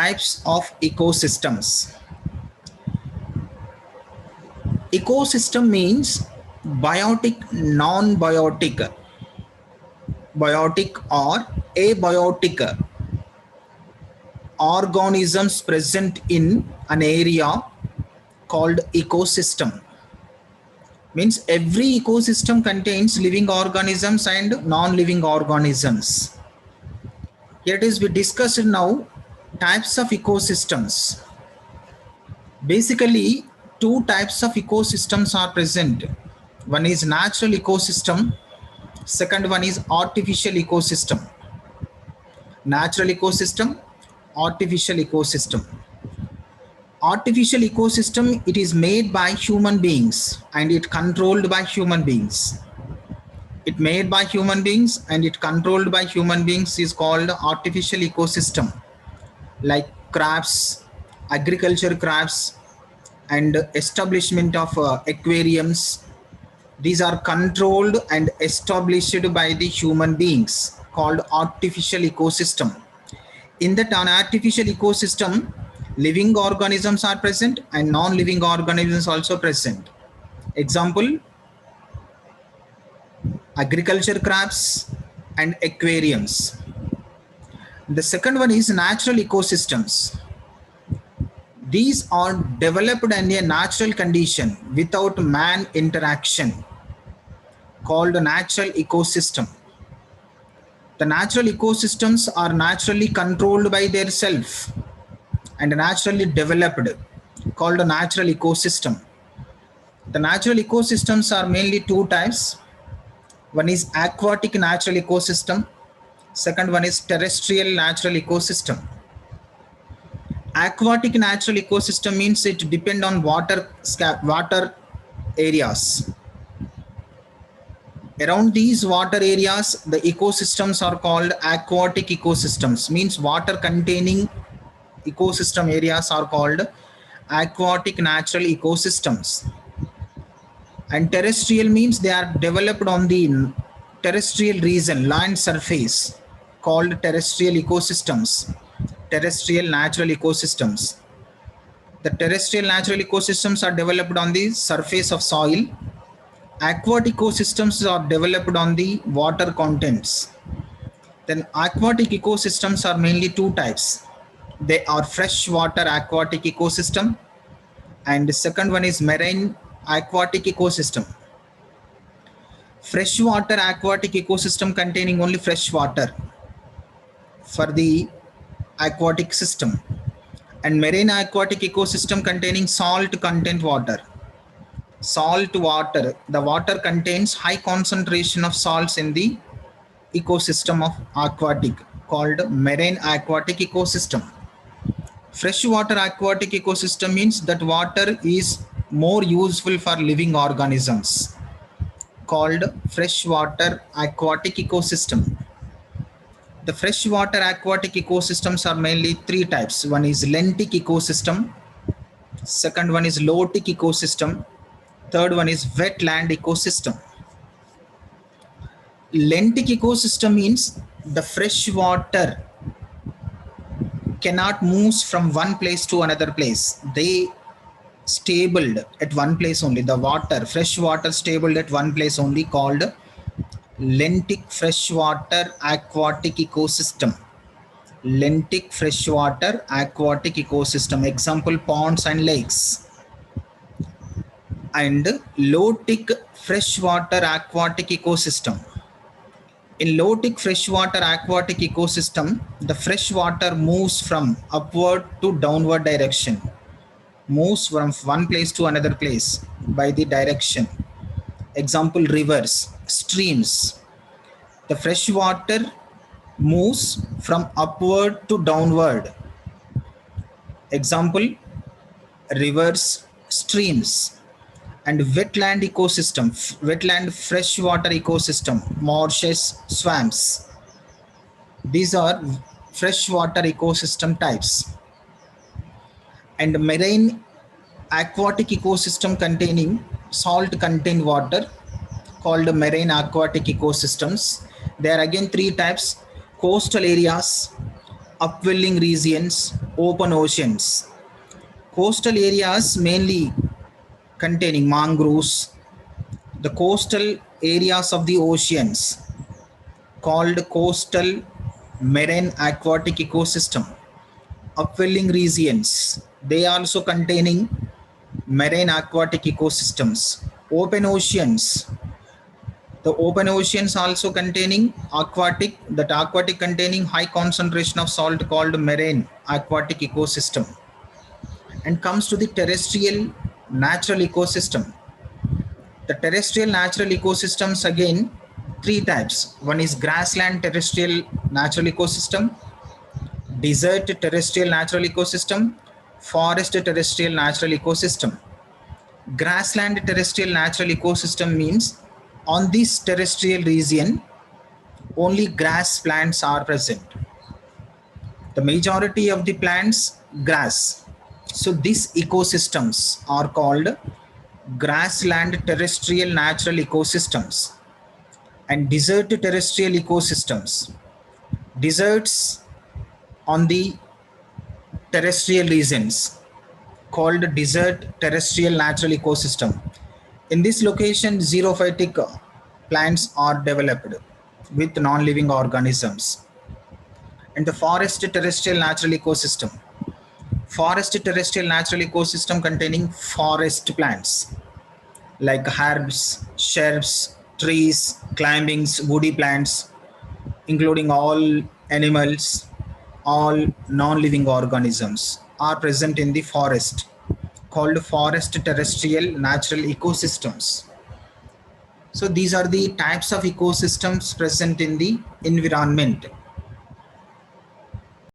Types of ecosystems. Ecosystem means biotic, non-biotic, biotic or abiotic organisms present in an area called ecosystem. Means every ecosystem contains living organisms and non-living organisms. Here it is, we discussed now types of ecosystems. Basically, two types of ecosystems are present. One is natural ecosystem, second one is artificial ecosystem. Natural ecosystem, artificial ecosystem. Artificial ecosystem, it is made by human beings and it controlled by human beings. It made by human beings and it controlled by human beings is called artificial ecosystem. Like crabs, agriculture crabs, and establishment of aquariums. These are controlled and established by the human beings, called artificial ecosystem. In that artificial ecosystem, living organisms are present and non-living organisms also present. Example, agriculture crabs and aquariums. The second one is natural ecosystems. These are developed in a natural condition without man interaction, called natural ecosystem. The natural ecosystems are naturally controlled by their self and naturally developed, called a natural ecosystem. The natural ecosystems are mainly two types. One is aquatic natural ecosystem. Second one is terrestrial natural ecosystem. Aquatic natural ecosystem means it depend on water areas. Around these water areas, the ecosystems are called aquatic ecosystems. Means water containing ecosystem areas are called aquatic natural ecosystems. And terrestrial means they are developed on the terrestrial region, land surface, called terrestrial ecosystems. Terrestrial natural ecosystems. The terrestrial natural ecosystems are developed on the surface of soil. Aquatic ecosystems are developed on the water contents. Then aquatic ecosystems are mainly two types. They are freshwater aquatic ecosystem and the second one is marine aquatic ecosystem. Freshwater aquatic ecosystem containing only fresh water for the aquatic system, and marine aquatic ecosystem containing salt content water. Salt water, the water contains high concentration of salts in the ecosystem of aquatic, called marine aquatic ecosystem. Freshwater aquatic ecosystem means that water is more useful for living organisms, called freshwater aquatic ecosystem. The freshwater aquatic ecosystems are mainly three types. One is lentic ecosystem, second one is lotic ecosystem, third one is wetland ecosystem. Lentic ecosystem means the fresh water cannot move from one place to another place. They stabled at one place only. The water, fresh water stabled at one place only, called lentic freshwater aquatic ecosystem. Lentic freshwater aquatic ecosystem. Example, ponds and lakes. And lotic freshwater aquatic ecosystem. In lotic freshwater aquatic ecosystem, the fresh water moves from upward to downward direction, moves from one place to another place by the direction. Example, rivers, streams. The fresh water moves from upward to downward. Example, rivers, streams. And wetland ecosystem, wetland freshwater ecosystem, marshes, swamps. These are freshwater ecosystem types. And marine aquatic ecosystem containing salt contained water, called marine aquatic ecosystems. There are again three types: coastal areas, upwelling regions, open oceans. Coastal areas mainly containing mangroves. The coastal areas of the oceans called coastal marine aquatic ecosystem. Upwelling regions, they also containing marine aquatic ecosystems. Open oceans, the open oceans also containing aquatic, that aquatic containing high concentration of salt called marine aquatic ecosystem. And comes to the terrestrial natural ecosystem. The terrestrial natural ecosystems, again three types. One is grassland terrestrial natural ecosystem, desert terrestrial natural ecosystem, forest terrestrial natural ecosystem. Grassland terrestrial natural ecosystem means on this terrestrial region only grass plants are present. The majority of the plants grass. So these ecosystems are called grassland terrestrial natural ecosystems. And desert terrestrial ecosystems, deserts on the terrestrial regions called desert terrestrial natural ecosystem. In this location, xerophytic plants are developed with non-living organisms. And the forest terrestrial natural ecosystem, forest terrestrial natural ecosystem containing forest plants like herbs, shrubs, trees, climbings, woody plants, including all animals, all non-living organisms are present in the forest, called forest terrestrial natural ecosystems. So these are the types of ecosystems present in the environment.